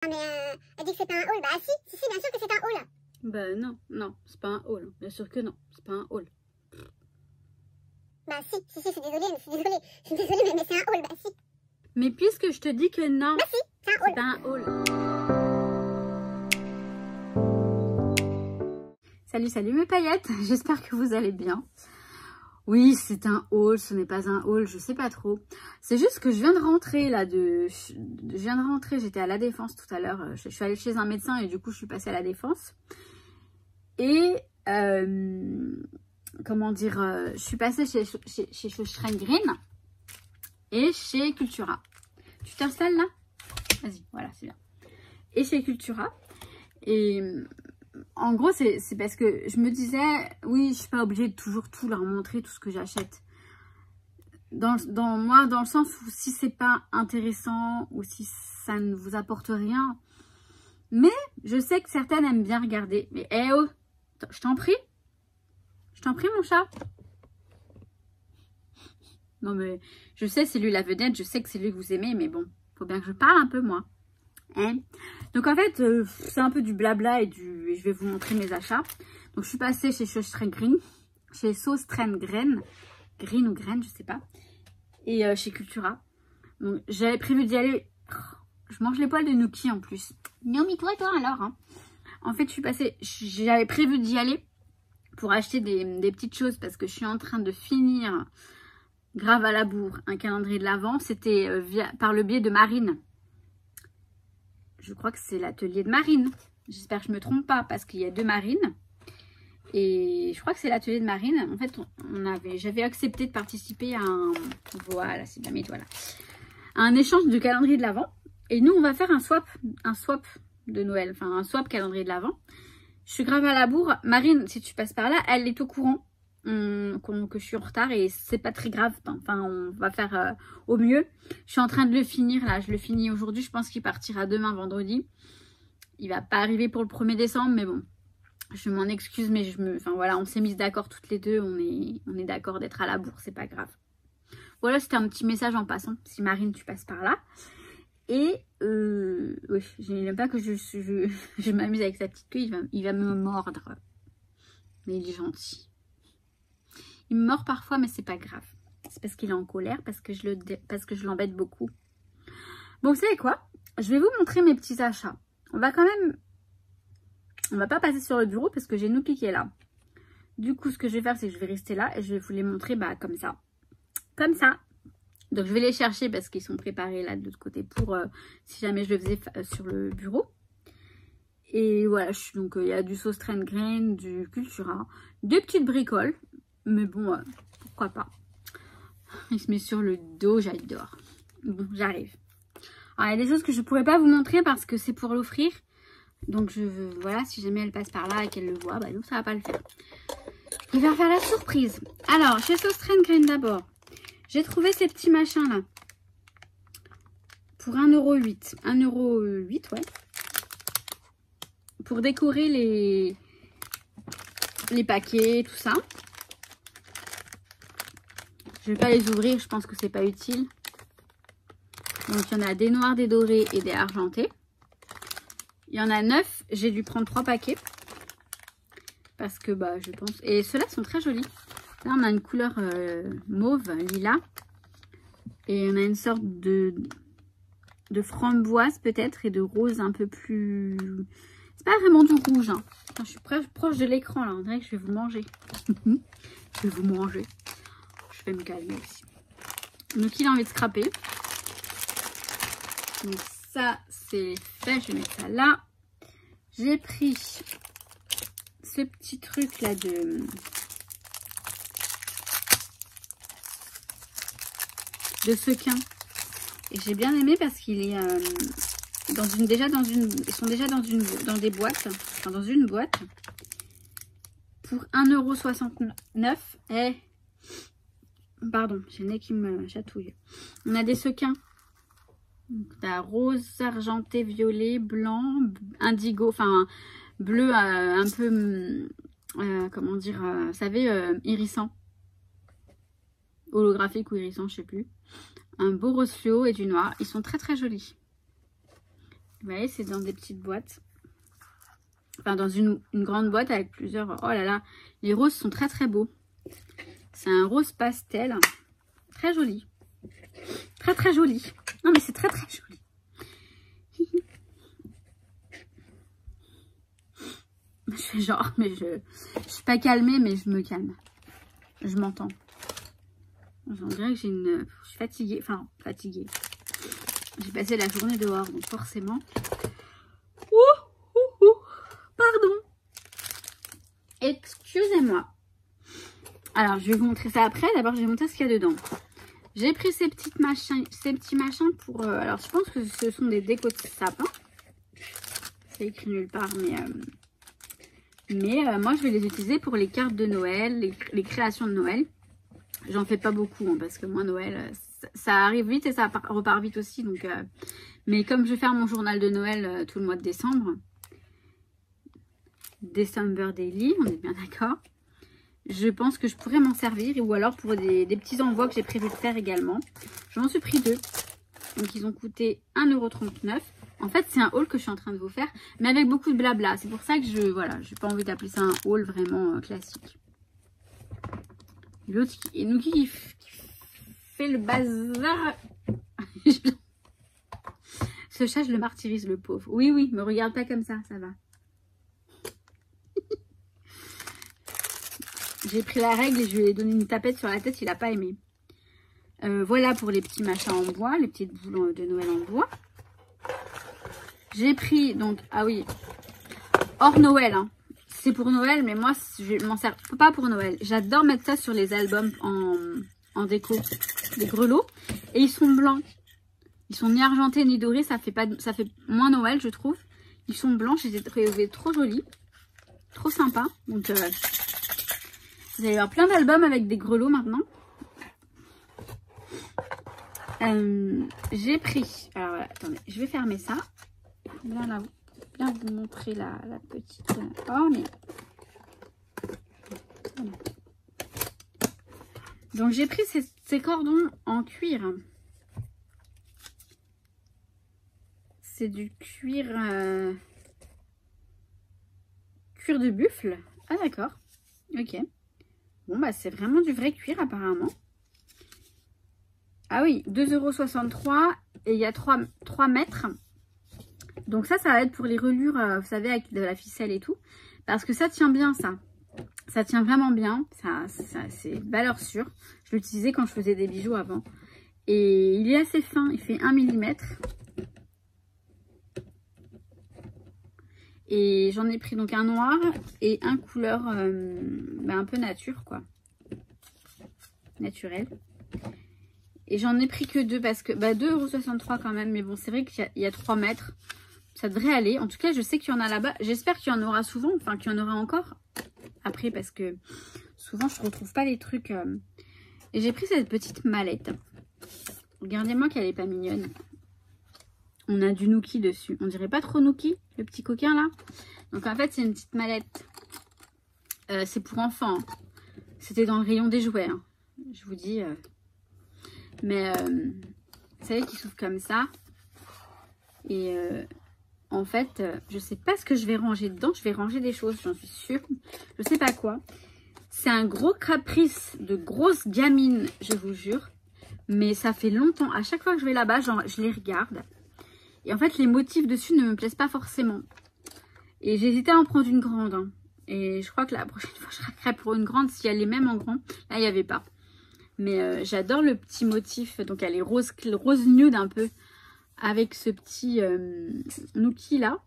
Ah mais elle dit que c'est pas un haul. Bah si, bien sûr que c'est un haul. Bah non, non, c'est pas un haul. Bien sûr que non, c'est pas un haul. Bah si, je suis désolée, mais c'est un haul, bah si. Mais puisque je te dis que non, bah si, c'est un haul. C'est pas un haul. Salut, salut mes paillettes, j'espère que vous allez bien. Oui, c'est un haul, ce n'est pas un haul, je sais pas trop. C'est juste que je viens de rentrer là, j'étais à la Défense tout à l'heure. Je suis allée chez un médecin et du coup je suis passée à la Défense. Et comment dire, je suis passée chez Schrein Green et chez Cultura. Tu t'installes là? Vas-y, voilà, c'est bien. Et chez Cultura. Et en gros, c'est parce que je me disais, oui, je suis pas obligée de toujours tout leur montrer, tout ce que j'achète. Dans le sens où si c'est pas intéressant ou si ça ne vous apporte rien. Mais je sais que certaines aiment bien regarder. Mais eh oh, je t'en prie. Je t'en prie, mon chat. Non mais, je sais, c'est lui la vedette, je sais que c'est lui que vous aimez, mais bon, faut bien que je parle un peu, moi. Hein? Donc en fait, c'est un peu du blabla et je vais vous montrer mes achats. Donc je suis passée chez Sauce Train Grain, Green ou Grain, je sais pas. Et chez Cultura. Donc j'avais prévu d'y aller. Je mange les poils de Nuki en plus. Non mais toi alors. Hein. En fait, j'avais prévu d'y aller pour acheter des petites choses parce que je suis en train de finir grave à la bourre un calendrier de l'Avent. C'était par le biais de Marine. Je crois que c'est l'atelier de Marine. J'espère que je ne me trompe pas parce qu'il y a deux Marines. Et je crois que c'est l'atelier de Marine. En fait, j'avais accepté de participer à un... Voilà, c'est bien, mais voilà. À un échange de calendrier de l'Avent. Et nous, on va faire un swap de Noël. Enfin, un swap calendrier de l'Avent. Je suis grave à la bourre. Marine, si tu passes par là, elle est au courant que je suis en retard. Et c'est pas très grave. Enfin, on va faire au mieux. Je suis en train de le finir là. Je le finis aujourd'hui. Je pense qu'il partira demain, vendredi. Il va pas arriver pour le 1er décembre, mais bon. Je m'en excuse, mais enfin voilà, on s'est mis d'accord toutes les deux. On est d'accord d'être à la bourre, c'est pas grave. Voilà, c'était un petit message en passant. Si Marine, tu passes par là. Et oui, je n'aime pas que je m'amuse avec sa petite queue. Il va me mordre. Mais il est gentil. Il me mord parfois, mais c'est pas grave. C'est parce qu'il est en colère, parce que je l'embête beaucoup. Bon, vous savez quoi? Je vais vous montrer mes petits achats. On va pas passer sur le bureau parce que j'ai Nuki qui est là. Du coup, ce que je vais faire, c'est que je vais rester là et je vais vous les montrer comme ça. Comme ça. Donc, je vais les chercher parce qu'ils sont préparés là de l'autre côté pour si jamais je le faisais sur le bureau. Et voilà, donc il y a du Sauce Train Grain, du Cultura, des petites bricoles. Mais bon, pourquoi pas. Il se met sur le dos, j'adore. Bon, j'arrive. Alors, il y a des choses que je ne pourrais pas vous montrer parce que c'est pour l'offrir. Donc, voilà, si jamais elle passe par là et qu'elle le voit, bah non, ça va pas le faire. Je préfère faire la surprise. Alors, chez Sauce Train Grain d'abord, j'ai trouvé ces petits machins-là. Pour 1,08 €. 1,08 €, ouais. Pour décorer les paquets, tout ça. Je vais pas les ouvrir, je pense que c'est pas utile. Donc, il y en a des noirs, des dorés et des argentés. Il y en a 9. J'ai dû prendre 3 paquets. Parce que, je pense... Et ceux-là sont très jolis. Là, on a une couleur mauve, lilas. Et on a une sorte de framboise, peut-être. Et de rose un peu plus... C'est pas vraiment du rouge. Hein. Enfin, je suis proche de l'écran, là. On dirait que je vais vous manger. Je vais vous manger. Je vais me calmer aussi. Donc, il a envie de scraper. Donc, ça, c'est fait. Je vais mettre ça là. J'ai pris ce petit truc là de sequin. Et j'ai bien aimé parce qu'il est ils sont déjà dans des boîtes. Enfin, dans une boîte. Pour 1,69 €. Pardon, j'ai le nez qui me chatouille. On a des sequins. La rose, argenté, violet, blanc, indigo, enfin bleu un peu, comment dire, vous savez, irisant. Holographique ou irisant, je sais plus. Un beau rose fluo et du noir. Ils sont très très jolis. Vous voyez, c'est dans des petites boîtes. Enfin, dans une grande boîte avec plusieurs... Oh là là, les roses sont très très beaux. C'est un rose pastel. Très joli. Très très joli. Non mais c'est très très joli. Je fais genre, mais je suis pas calmée, mais je me calme. Je m'entends. On dirait que j'ai une... Je suis fatiguée. Enfin, fatiguée. J'ai passé la journée dehors, donc forcément... Pardon. Excusez-moi. Alors, je vais vous montrer ça après. D'abord, je vais montrer ce qu'il y a dedans. J'ai pris ces petits machins pour... alors, je pense que ce sont des décos de sapin. C'est écrit nulle part, mais moi, je vais les utiliser pour les cartes de Noël, les créations de Noël. J'en fais pas beaucoup, hein, parce que moi, Noël, ça arrive vite et ça repart vite aussi. Donc, mais comme je vais faire mon journal de Noël tout le mois de décembre, December Daily, on est bien d'accord. Je pense que je pourrais m'en servir, ou alors pour des petits envois que j'ai prévu de faire également. Je m'en suis pris 2. Donc ils ont coûté 1,39 €. En fait, c'est un haul que je suis en train de vous faire, mais avec beaucoup de blabla. C'est pour ça que j'ai pas envie d'appeler ça un haul vraiment classique. L'autre qui fait le bazar. Ce chat, je le martyrise, le pauvre. Oui, oui, me regarde pas comme ça va. J'ai pris la règle et je lui ai donné une tapette sur la tête, il n'a pas aimé. Voilà pour les petits machins en bois, les petites boules de Noël en bois. J'ai pris, donc, ah oui, hors Noël, hein. C'est pour Noël, mais moi, je m'en sers pas pour Noël. J'adore mettre ça sur les albums en déco, les grelots. Et ils sont blancs. Ils sont ni argentés ni dorés, ça fait moins Noël, je trouve. Ils sont blancs, je les ai trouvés trop jolis. Trop sympa. Donc, vous allez avoir plein d'albums avec des grelots maintenant. J'ai pris... Alors voilà, attendez, je vais fermer ça. Bien vous montrer la petite... Oh, mais... Voilà. Donc, j'ai pris ces cordons en cuir. C'est du cuir... cuir de buffle. Ah, d'accord. Ok. Bon, bah, c'est vraiment du vrai cuir, apparemment. Ah oui, 2,63 € et il y a 3 mètres. Donc ça va être pour les relures, vous savez, avec de la ficelle et tout. Parce que ça tient bien, ça. Ça tient vraiment bien. Ça c'est valeur sûre. Je l'utilisais quand je faisais des bijoux avant. Et il est assez fin. Il fait 1 mm. Et j'en ai pris donc un noir et un couleur un peu nature, quoi. Naturel. Et j'en ai pris que 2 parce que 2,63 € quand même. Mais bon, c'est vrai qu'il y a 3 mètres. Ça devrait aller. En tout cas, je sais qu'il y en a là-bas. J'espère qu'il y en aura souvent. Enfin, qu'il y en aura encore. Après, parce que souvent, je ne retrouve pas les trucs. Et j'ai pris cette petite mallette. Regardez-moi qu'elle n'est pas mignonne. On a du Nookie dessus. On dirait pas trop Nookie, le petit coquin là. Donc en fait, c'est une petite mallette. C'est pour enfants. Hein. C'était dans le rayon des jouets. Hein. Je vous dis. Mais vous savez qu'il s'ouvre comme ça. Et en fait, je sais pas ce que je vais ranger dedans. Je vais ranger des choses, j'en suis sûre. Je sais pas quoi. C'est un gros caprice de grosse gamine, je vous jure. Mais ça fait longtemps. À chaque fois que je vais là-bas, je les regarde. Et en fait, les motifs dessus ne me plaisent pas forcément. Et j'hésitais à en prendre une grande. Hein. Et je crois que la prochaine fois, je craquerai pour une grande si elle est même en grand. Là, il n'y avait pas. Mais j'adore le petit motif. Donc, elle est rose nude un peu. Avec ce petit Nookie là.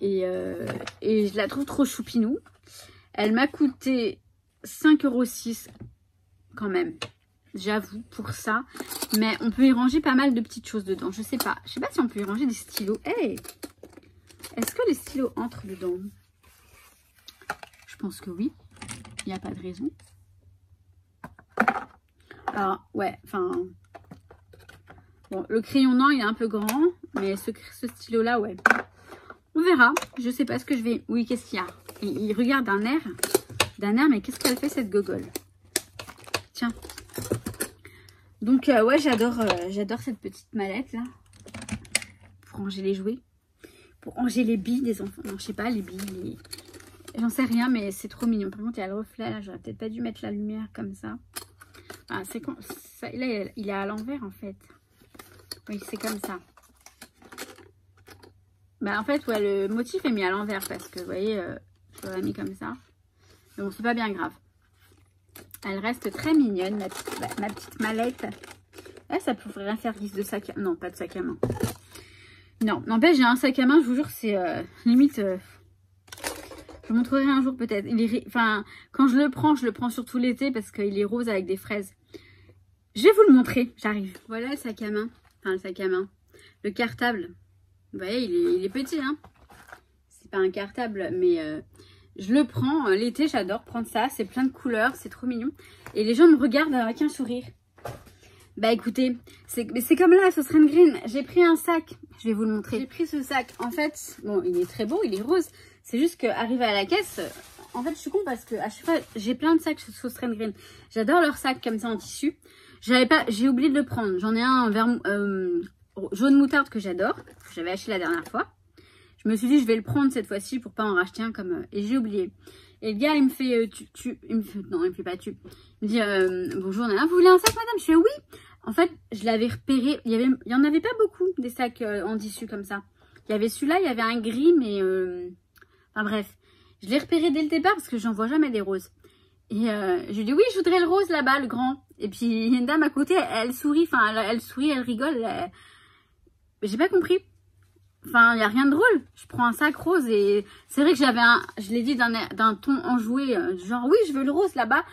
Et je la trouve trop choupinou. Elle m'a coûté 5,06 € quand même. J'avoue, pour ça. Mais on peut y ranger pas mal de petites choses dedans. Je sais pas. Je sais pas si on peut y ranger des stylos. Hey, est-ce que les stylos entrent dedans? Je pense que oui. Il n'y a pas de raison. Alors, ouais, enfin... Bon, le crayon, non, il est un peu grand. Mais ce stylo-là, ouais. On verra. Je sais pas ce que je vais... Oui, qu'est-ce qu'il y a? Il regarde d'un air. Mais qu'est-ce qu'elle fait, cette gogole? Tiens. Donc, ouais, j'adore cette petite mallette, là. pour ranger les jouets. Pour ranger les billes des enfants. Non, je sais pas, les billes, j'en sais rien, mais c'est trop mignon. Par contre, il y a le reflet, là, j'aurais peut-être pas dû mettre la lumière comme ça. Ah, c'est quand ça, là, il est à l'envers, en fait. Oui, c'est comme ça. Bah, en fait, ouais, le motif est mis à l'envers parce que, vous voyez, je l'aurais mis comme ça. Mais bon, c'est pas bien grave. Elle reste très mignonne, ma petite mallette. Là, ça pourrait faire guise de sac à... Non, pas de sac à main. Non, n'empêche, j'ai un sac à main, je vous jure, c'est limite... je vous montrerai un jour peut-être. Enfin, quand je le prends surtout l'été parce qu'il est rose avec des fraises. Je vais vous le montrer, j'arrive. Voilà le sac à main. Enfin, le sac à main. Le cartable. Vous voyez, il est petit, hein. C'est pas un cartable, mais je le prends. L'été, j'adore prendre ça. C'est plein de couleurs, c'est trop mignon. Et les gens me regardent avec un sourire. Bah écoutez, c'est comme là, ce serait une green. J'ai pris un sac, je vais vous le montrer. J'ai pris ce sac. En fait, bon, il est très beau, il est rose. C'est juste qu'arrivé à la caisse, en fait, je suis con parce que à chaque fois, j'ai plein de sacs Sauce Trend Green. J'adore leurs sacs comme ça en tissu. J'ai oublié de le prendre. J'en ai un vert, jaune moutarde que j'adore, que j'avais acheté la dernière fois. Je me suis dit, je vais le prendre cette fois-ci pour pas en racheter un comme... et j'ai oublié. Et le gars, il me fait... non, il me fait pas tu. Il me dit, bonjour, vous voulez un sac, madame? Je fais oui. En fait, je l'avais repéré. Il y en avait pas beaucoup, des sacs en tissu comme ça. Il y avait celui-là, il y avait un gris, mais... Enfin bref. Je l'ai repéré dès le départ parce que j'en vois jamais des roses. Et je lui dis, oui, je voudrais le rose là-bas, le grand. Et puis, il y a une dame à côté, elle sourit. Enfin, elle sourit, elle rigole. J'ai pas compris. Enfin, il n'y a rien de drôle. Je prends un sac rose et c'est vrai que j'avais je l'ai dit d'un ton enjoué, genre oui, je veux le rose là-bas.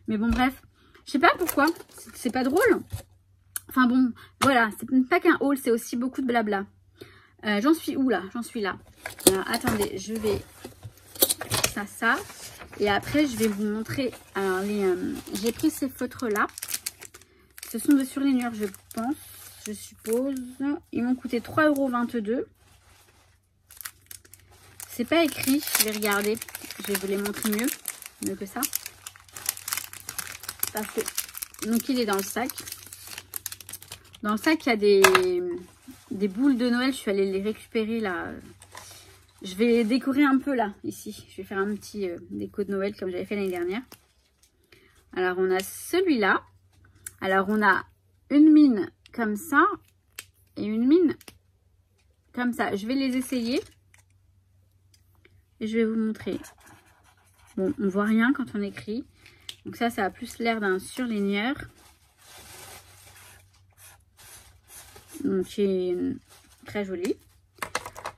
Mais bon, bref, je sais pas pourquoi. C'est pas drôle. Enfin bon, voilà, c'est pas qu'un haul, c'est aussi beaucoup de blabla. J'en suis où là? J'en suis là. Alors, attendez, je vais ça. Et après, je vais vous montrer. Alors, j'ai pris ces feutres-là. Ce sont de surligneurs, je pense. Je suppose. Ils m'ont coûté 3,22 €. C'est pas écrit, je vais regarder. Je vais vous les montrer mieux que ça. Parce que, donc il est dans le sac. Dans le sac, il y a des boules de Noël. Je suis allée les récupérer là. Je vais décorer un peu là, ici. Je vais faire un petit déco de Noël comme j'avais fait l'année dernière. Alors, on a celui-là. Alors, on a une mine comme ça et une mine comme ça. Je vais les essayer et je vais vous montrer. Bon, on voit rien quand on écrit. Donc ça a plus l'air d'un surligneur. Donc c'est très joli.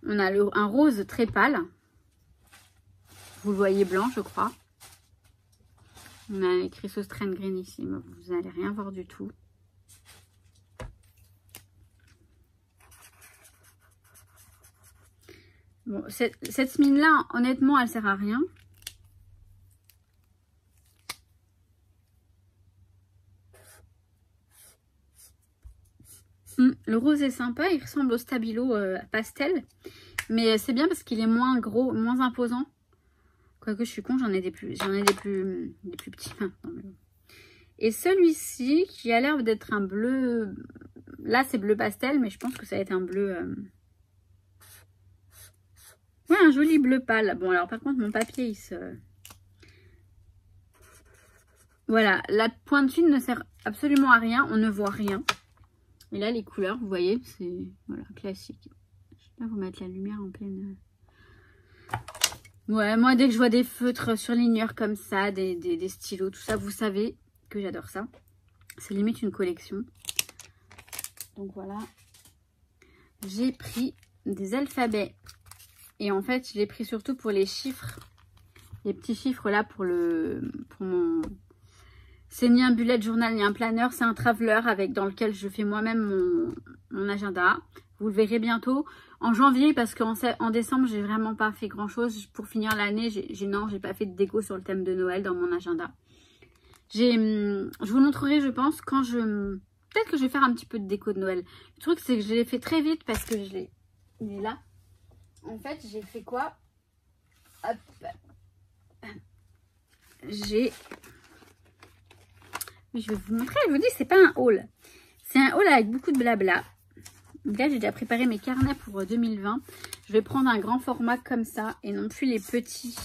On a un rose très pâle. Vous le voyez blanc, je crois. On a écrit Sauce Trend Green ici, mais vous n'allez rien voir du tout. Bon, cette mine-là, honnêtement, elle sert à rien. Le rose est sympa, il ressemble au Stabilo pastel. Mais c'est bien parce qu'il est moins gros, moins imposant. Quoique je suis con, j'en ai des plus petits maintenant. Et celui-ci, qui a l'air d'être un bleu... Là, c'est bleu pastel, mais je pense que ça va être un bleu... Ouais, un joli bleu pâle. Bon, alors par contre, mon papier, il se... Voilà, la pointue ne sert absolument à rien. On ne voit rien. Et là, les couleurs, vous voyez, c'est voilà, classique. Je vais pas vous mettre la lumière en pleine... Ouais, moi, dès que je vois des feutres surligneurs comme ça, des stylos, tout ça, vous savez que j'adore ça. C'est limite une collection. Donc voilà. J'ai pris des alphabets. Et en fait, je l'ai pris surtout pour les chiffres. Les petits chiffres là pour mon... C'est ni un bullet journal ni un planeur, c'est un traveler dans lequel je fais moi-même mon agenda. Vous le verrez bientôt en janvier parce qu'en décembre, j'ai vraiment pas fait grand-chose. Pour finir l'année, j'ai pas fait de déco sur le thème de Noël dans mon agenda. Je vous le montrerai, je pense, quand peut-être que je vais faire un petit peu de déco de Noël. Le truc, c'est que je l'ai fait très vite parce que il est là. En fait, j'ai fait quoi? Hop. Je vais vous montrer, je vous dis, c'est pas un haul. C'est un haul avec beaucoup de blabla. Donc là, j'ai déjà préparé mes carnets pour 2020. Je vais prendre un grand format comme ça et non plus les petits.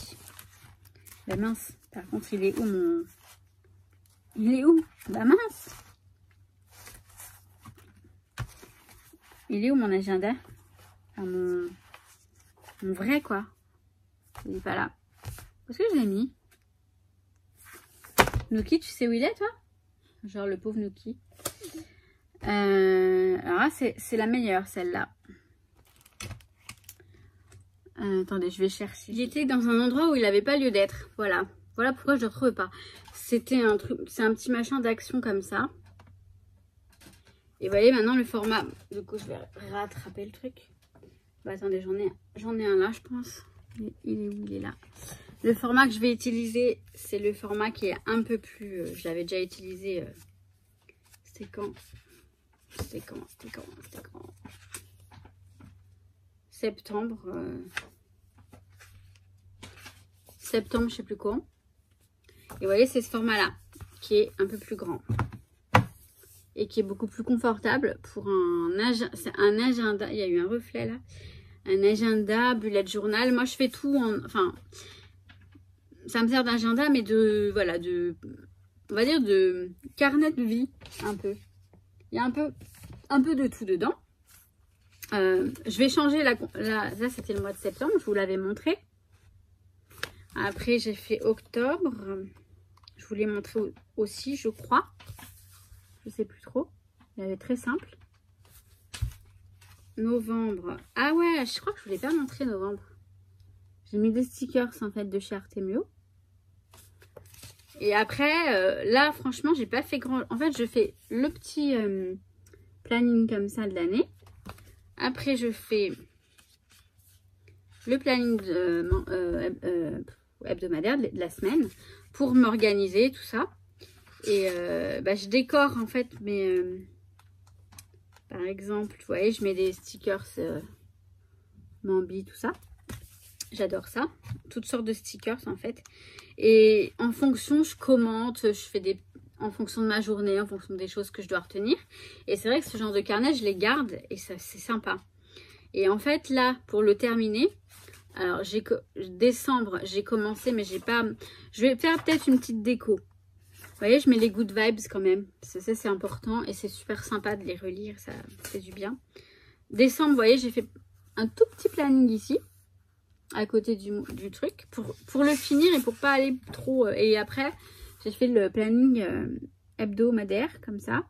Bah mince, par contre, il est où mon... Il est où? Bah mince. Il est où mon agenda? Enfin, mon vrai, quoi. Il n'est pas là. Où est-ce que je l'ai mis? Nuki, tu sais où il est, toi? Genre le pauvre Nuki. Alors là, c'est la meilleure, celle-là. Attendez, je vais chercher. Il était dans un endroit où il n'avait pas lieu d'être. Voilà. Voilà pourquoi je ne le retrouve pas. C'était un truc, c'est un petit machin d'action comme ça. Et vous voyez maintenant le format. Du coup, je vais rattraper le truc. Bah, attendez, j'en ai un là, je pense. Il est où? Il est là. Le format que je vais utiliser, c'est le format qui est un peu plus... je l'avais déjà utilisé. C'était quand? Septembre. Septembre, je sais plus quand. Et vous voyez, c'est ce format-là qui est un peu plus grand. Et qui est beaucoup plus confortable pour un agenda. Il y a eu un reflet là. Un agenda, bullet journal. Moi, je fais tout en... Enfin, ça me sert d'agenda, mais de... Voilà, on va dire de carnet de vie, un peu. Il y a un peu de tout dedans. Je vais changer là, c'était le mois de septembre, je vous l'avais montré. Après, j'ai fait octobre. Je vous l'ai montré aussi, je crois. Je sais plus trop. Il avait très simple. Novembre. Ah ouais, je crois que je ne vous l'ai pas montré novembre. J'ai mis des stickers en fait de chez Artemio. Et après, là, franchement, j'ai pas fait grand... En fait, je fais le petit planning comme ça de l'année. Après, je fais le planning hebdomadaire de la semaine pour m'organiser, tout ça. Et je décore en fait mes... par exemple, vous voyez, je mets des stickers Mambi, tout ça. J'adore ça. Toutes sortes de stickers en fait. Et en fonction, je commente, je fais des... en fonction de ma journée, en fonction des choses que je dois retenir. Et c'est vrai que ce genre de carnet, je les garde et ça, c'est sympa. Et en fait, là, pour le terminer, alors, décembre, j'ai commencé, mais j'ai pas... Je vais faire peut-être une petite déco. Vous voyez, je mets les good vibes quand même. Ça, c'est important et c'est super sympa de les relire. Ça fait du bien. Décembre, vous voyez, j'ai fait un tout petit planning ici, à côté du truc, pour le finir et pour pas aller trop... et après, j'ai fait le planning hebdomadaire, comme ça,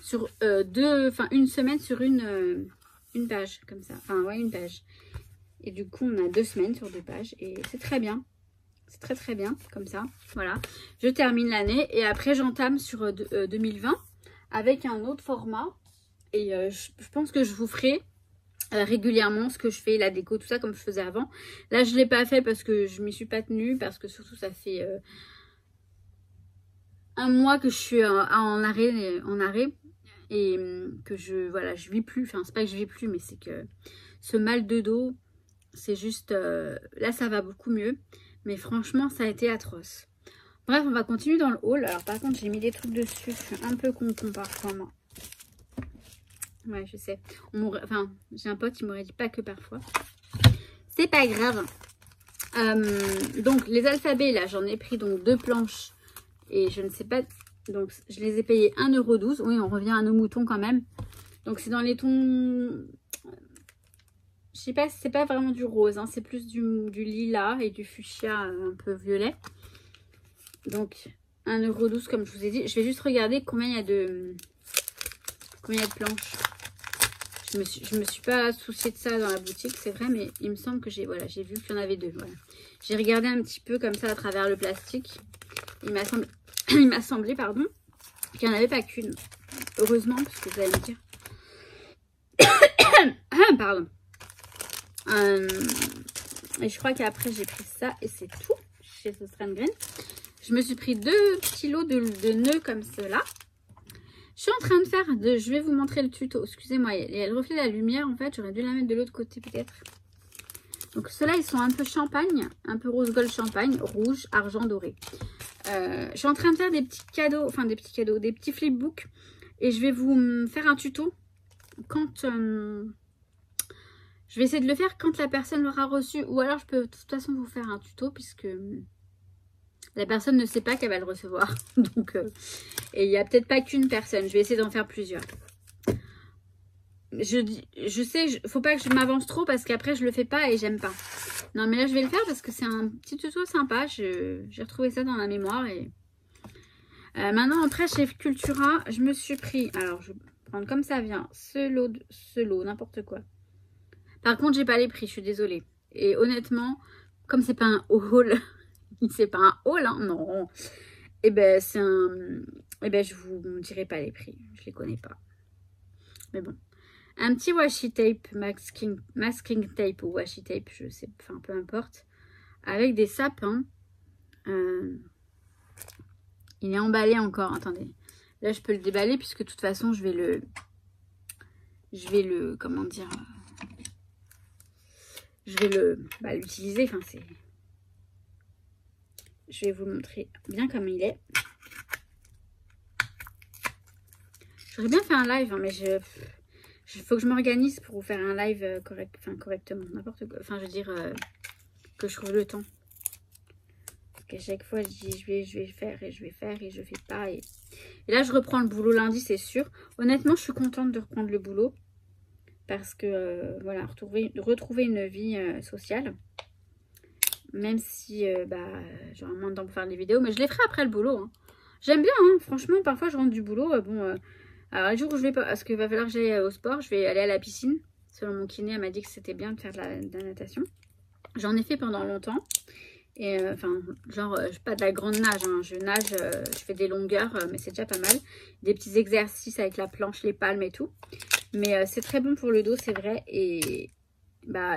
sur une semaine sur une page, comme ça. Enfin, ouais, une page. Et du coup, on a 2 semaines sur 2 pages et c'est très bien. C'est très très bien, comme ça. Voilà. Je termine l'année et après, j'entame sur 2020 avec un autre format. Et je pense que je vous ferai régulièrement ce que je fais, la déco, tout ça, comme je faisais avant. Là, je ne l'ai pas fait parce que je m'y suis pas tenue, parce que surtout, ça fait... un mois que je suis en arrêt et que je vis plus. Enfin, c'est pas que je vis plus, mais c'est que ce mal de dos, c'est juste... là, ça va beaucoup mieux. Mais franchement, ça a été atroce. Bref, on va continuer dans le haul. Alors, par contre, j'ai mis des trucs dessus. Je suis un peu con parfois, moi. Ouais, je sais. Enfin, j'ai un pote qui m'aurait dit pas que parfois. C'est pas grave. Donc, les alphabets, là, j'en ai pris donc 2 planches. Et je ne sais pas... Donc, je les ai payés 1,12 €. Oui, on revient à nos moutons quand même. Donc, c'est dans les tons... Je sais pas, c'est pas vraiment du rose. Hein, c'est plus du lilas et du fuchsia un peu violet. Donc, 1,12 € comme je vous ai dit. Je vais juste regarder combien il y a de planches. Je me suis pas souciée de ça dans la boutique, c'est vrai. Mais il me semble que j'ai vu qu'il y en avait 2. Voilà. J'ai regardé un petit peu comme ça à travers le plastique. Il m'a semblé, pardon, qu'il n'y en avait pas qu'une. Heureusement, parce que vous allez me dire. Pardon. Et je crois qu'après, j'ai pris ça et c'est tout chez Australian Green. Je me suis pris 2 petits lots de nœuds comme cela. Je suis en train de faire, je vais vous montrer le tuto. Excusez-moi, il y a le reflet de la lumière en fait. J'aurais dû la mettre de l'autre côté peut-être. Donc ceux-là, ils sont un peu champagne, un peu rose gold champagne, rouge, argent, doré. Je suis en train de faire des petits cadeaux, des petits flipbooks. Et je vais vous faire un tuto quand... je vais essayer de le faire quand la personne l'aura reçu. Ou alors je peux de toute façon vous faire un tuto puisque la personne ne sait pas qu'elle va le recevoir. Donc, et il n'y a peut-être pas qu'une personne. Je vais essayer d'en faire plusieurs. Je sais, faut pas que je m'avance trop parce qu'après je le fais pas et j'aime pas. Non mais là je vais le faire parce que c'est un petit tuto sympa. J'ai retrouvé ça dans la mémoire. Et maintenant après chez Cultura, je me suis pris... Alors je vais prendre comme ça vient. Ce lot, n'importe quoi. Par contre, j'ai pas les prix, je suis désolée. Et honnêtement, comme c'est pas un haul, c'est pas un haul, hein, non. Et ben c'est un... Et ben je vous dirai pas les prix, je les connais pas. Mais bon. Un petit washi tape, masking tape ou washi tape, je sais, enfin peu importe. Avec des sapins. Il est emballé encore, attendez. Là je peux le déballer puisque de toute façon je vais le... Comment dire... Je vais l'utiliser, enfin c'est... Je vais vous montrer bien comme il est. J'aurais bien fait un live, hein, mais faut que je m'organise pour vous faire un live correctement, n'importe quoi. Enfin, je veux dire que je trouve le temps. Parce qu'à chaque fois, je dis je vais faire et je vais faire et je fais pas. Et là, je reprends le boulot lundi, c'est sûr. Honnêtement, je suis contente de reprendre le boulot. Parce que, voilà, retrouver une vie sociale. Même si, j'aurai moins de temps pour faire des vidéos. Mais je les ferai après le boulot. Hein. J'aime bien, hein. Franchement, parfois je rentre du boulot. Alors, les jours où je vais pas... Parce qu'il va falloir que j'aille au sport. Je vais aller à la piscine. Selon mon kiné, elle m'a dit que c'était bien de faire de la natation. J'en ai fait pendant longtemps. Et, pas de la grande nage. Hein. Je nage, je fais des longueurs, mais c'est déjà pas mal. Des petits exercices avec la planche, les palmes et tout. Mais c'est très bon pour le dos, c'est vrai. Et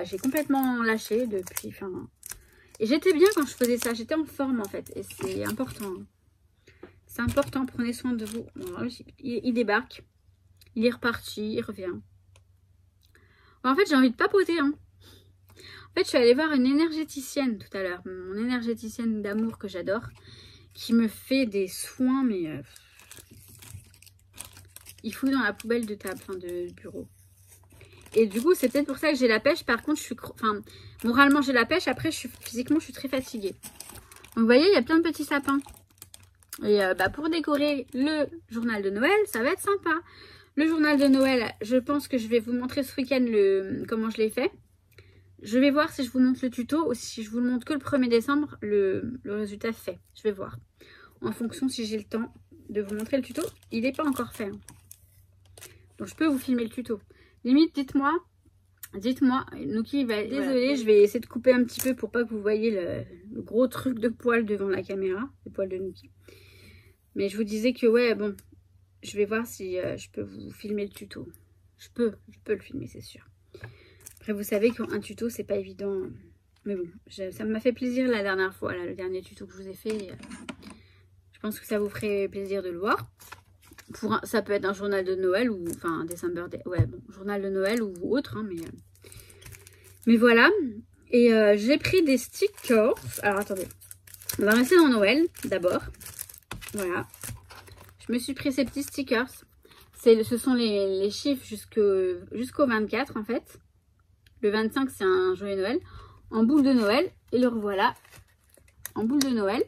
j'ai complètement lâché depuis... Et j'étais bien quand je faisais ça. J'étais en forme, en fait. Et c'est important. C'est important. Prenez soin de vous. Bon, il débarque. Il est reparti. Il revient. Bon, en fait, j'ai envie de papoter. Hein. En fait, je suis allée voir une énergéticienne tout à l'heure. Mon énergéticienne d'amour que j'adore. Qui me fait des soins, mais... il fouille dans la poubelle de table, de bureau. Et du coup, c'est peut-être pour ça que j'ai la pêche. Par contre, moralement, j'ai la pêche. Après, physiquement, je suis très fatiguée. Donc, vous voyez, il y a plein de petits sapins. Et pour décorer le journal de Noël, ça va être sympa. Le journal de Noël, je pense que je vais vous montrer ce week-end comment je l'ai fait. Je vais voir si je vous montre le tuto ou si je vous le montre que le 1er décembre, le résultat fait. Je vais voir. En fonction si j'ai le temps de vous montrer le tuto. Il n'est pas encore fait. Hein. Donc, je peux vous filmer le tuto. Limite, dites-moi, Nouki va... Désolée, je vais essayer de couper un petit peu pour pas que vous voyez le gros truc de poils devant la caméra. Les poils de Nouki. Mais je vous disais que, ouais, bon, je vais voir si je peux vous filmer le tuto. Je peux le filmer, c'est sûr. Après, vous savez qu'un tuto, c'est pas évident. Mais bon, ça m'a fait plaisir la dernière fois, là, le dernier tuto que je vous ai fait. Je pense que ça vous ferait plaisir de le voir. Ça peut être un journal de Noël ou enfin December Day. Ouais, bon, journal de Noël ou autre, hein, mais voilà. Et j'ai pris des stickers. Alors attendez, on va rester dans Noël d'abord. Voilà. Je me suis pris ces petits stickers. Ce sont les chiffres jusqu'au 24 en fait. Le 25 c'est un joyeux Noël. En boule de Noël. Et le revoilà. En boule de Noël.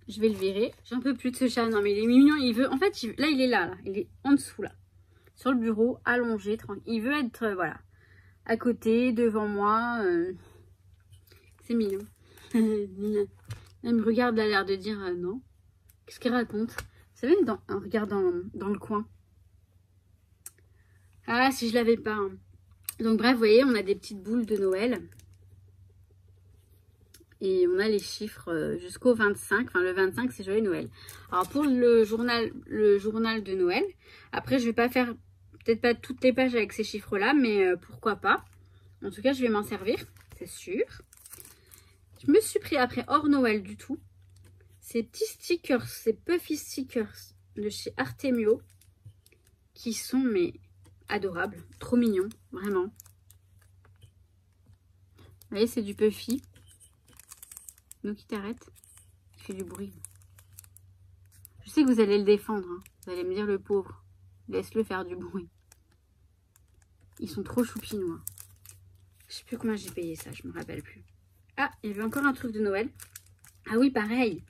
Je vais le virer. J'en peux plus de ce chat. Non, mais il est mignon. Il veut... En fait, là, il est là. Il est en dessous, là. Sur le bureau, allongé, tranquille. Il veut être, voilà. À côté, devant moi. C'est mignon. Il me regarde, il a l'air de dire non. Qu'est-ce qu'il raconte? Vous savez, en regardant dans le coin. Ah, si je l'avais pas. Hein. Donc, bref, vous voyez, on a des petites boules de Noël. Et on a les chiffres jusqu'au 25. Enfin, le 25, c'est joyeux Noël. Alors, pour le journal de Noël, après, je vais pas faire, peut-être pas toutes les pages avec ces chiffres-là, mais pourquoi pas. En tout cas, je vais m'en servir, c'est sûr. Je me suis pris après, hors Noël du tout, ces petits stickers, ces puffy stickers de chez Artemio, qui sont, mais, adorables. Trop mignons, vraiment. Vous voyez, c'est du puffy. Donc il t'arrête, il fait du bruit. Je sais que vous allez le défendre, hein. Vous allez me dire le pauvre, laisse-le faire du bruit. Ils sont trop choupinous. Hein. Je sais plus combien j'ai payé ça, je me rappelle plus. Ah, il y avait encore un truc de Noël. Ah oui, pareil.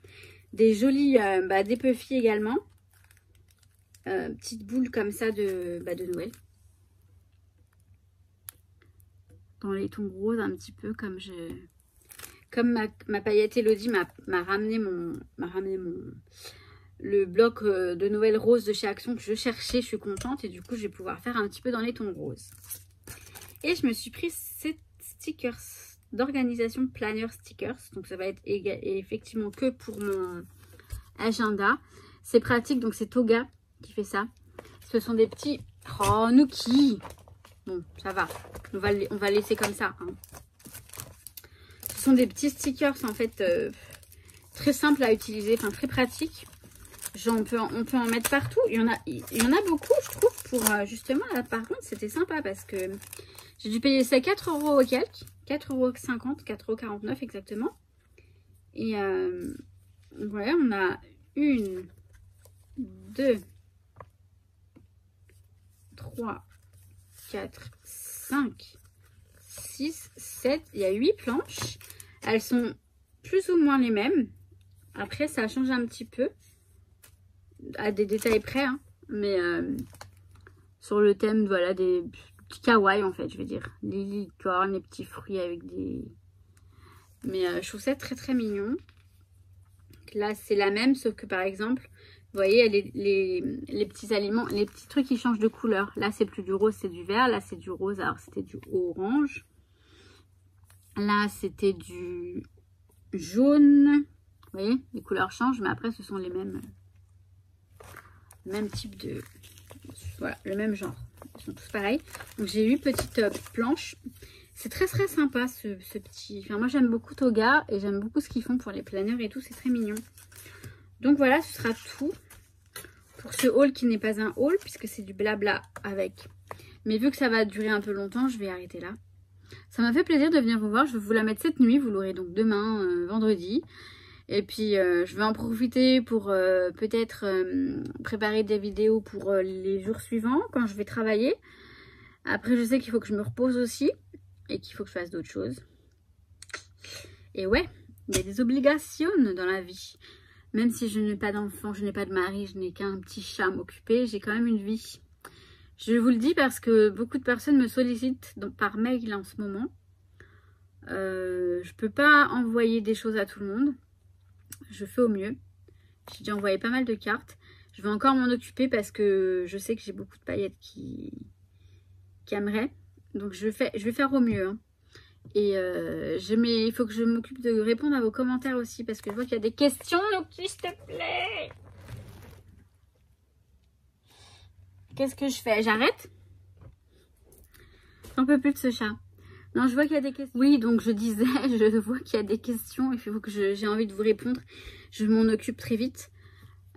Des jolis des puffy également. Petites boules comme ça de Noël. Dans les tons roses un petit peu comme ma paillette Elodie m'a ramené le bloc de Noël rose de chez Action que je cherchais. Je suis contente et du coup je vais pouvoir faire un petit peu dans les tons roses. Et je me suis pris ces stickers d'organisation planner stickers. Donc ça va être effectivement que pour mon agenda. C'est pratique, donc c'est Toga qui fait ça. Ce sont des petits... Oh, Nuki. Bon, ça va. On va laisser comme ça. Hein. Ce sont des petits stickers en fait très simples à utiliser, enfin très pratiques. Genre, on peut en mettre partout. Il y en a beaucoup, je trouve, pour justement, là, par contre, c'était sympa parce que j'ai dû payer ça 4 € et quelques. 4,50 €, 4,49 € exactement. Et voilà, on a 1, 2, 3, 4, 5, 6, 7. Il y a 8 planches. Elles sont plus ou moins les mêmes. Après, ça change un petit peu. À des détails près. Hein. Mais sur le thème, voilà, des petits kawaii en fait, je veux dire. Les licornes, les petits fruits avec des... Mais je trouve ça très très mignon. Donc là, c'est la même, sauf que par exemple... Vous voyez, les petits aliments, les petits trucs qui changent de couleur. Là, c'est plus du rose, c'est du vert. Là, c'est du rose. Alors, c'était du orange. Là, c'était du jaune. Vous voyez, les couleurs changent, mais après, ce sont les mêmes type de... Voilà, le même genre. Ils sont tous pareils. Donc, j'ai 8 petites planches. C'est très, très sympa, ce petit... Enfin, moi, j'aime beaucoup Toga et j'aime beaucoup ce qu'ils font pour les planeurs et tout. C'est très mignon. Donc voilà, ce sera tout pour ce haul qui n'est pas un haul puisque c'est du blabla avec. Mais vu que ça va durer un peu longtemps, je vais arrêter là. Ça m'a fait plaisir de venir vous voir. Je vais vous la mettre cette nuit. Vous l'aurez donc demain, vendredi. Et puis je vais en profiter pour peut-être préparer des vidéos pour les jours suivants quand je vais travailler. Après, je sais qu'il faut que je me repose aussi et qu'il faut que je fasse d'autres choses. Et ouais, il y a des obligations dans la vie. Même si je n'ai pas d'enfant, je n'ai pas de mari, je n'ai qu'un petit chat à m'occuper, j'ai quand même une vie. Je vous le dis parce que beaucoup de personnes me sollicitent par mail en ce moment. Je peux pas envoyer des choses à tout le monde. Je fais au mieux. J'ai déjà envoyé pas mal de cartes. Je vais encore m'en occuper parce que je sais que j'ai beaucoup de paillettes qui aimeraient. Donc je vais faire au mieux. Hein. Et il faut que je m'occupe de répondre à vos commentaires aussi parce que je vois qu'il y a des questions. Loki, s'il te plaît. Qu'est-ce que je fais? J'arrête? J'en peux plus de ce chat. Non, je vois qu'il y a des questions. Oui, donc je disais, je vois qu'il y a des questions. Il faut que j'ai envie de vous répondre. Je m'en occupe très vite.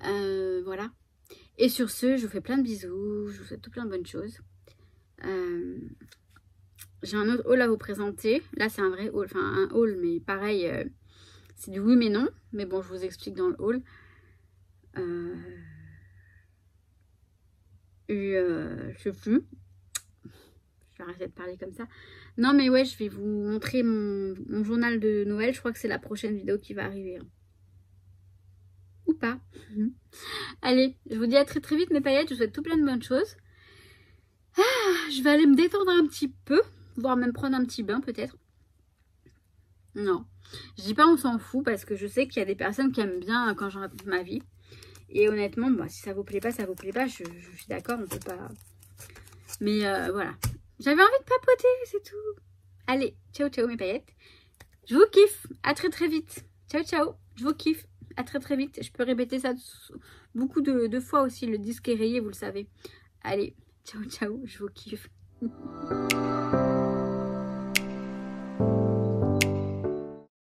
Voilà. Et sur ce, je vous fais plein de bisous. Je vous souhaite tout plein de bonnes choses. J'ai un autre haul à vous présenter. Là, c'est un vrai haul. Enfin, un haul, mais pareil, c'est du oui mais non. Mais bon, je vous explique dans le haul. Je sais plus. Je vais arrêter de parler comme ça. Non, mais ouais, je vais vous montrer mon journal de Noël. Je crois que c'est la prochaine vidéo qui va arriver. Hein. Ou pas. Allez, je vous dis à très très vite mes paillettes. Je vous souhaite tout plein de bonnes choses. Je vais aller me détendre un petit peu. Voire même prendre un petit bain peut-être. Non. Je dis pas on s'en fout parce que je sais qu'il y a des personnes qui aiment bien quand je raconte ma vie. Et honnêtement, bah, si ça vous plaît pas, ça vous plaît pas. Je suis d'accord, on peut pas... Mais voilà. J'avais envie de papoter, c'est tout. Allez, ciao ciao mes paillettes. Je vous kiffe. À très très vite. Ciao ciao. Je vous kiffe. À très très vite. Je peux répéter ça beaucoup de fois aussi. Le disque est rayé, vous le savez. Allez, ciao ciao. Je vous kiffe.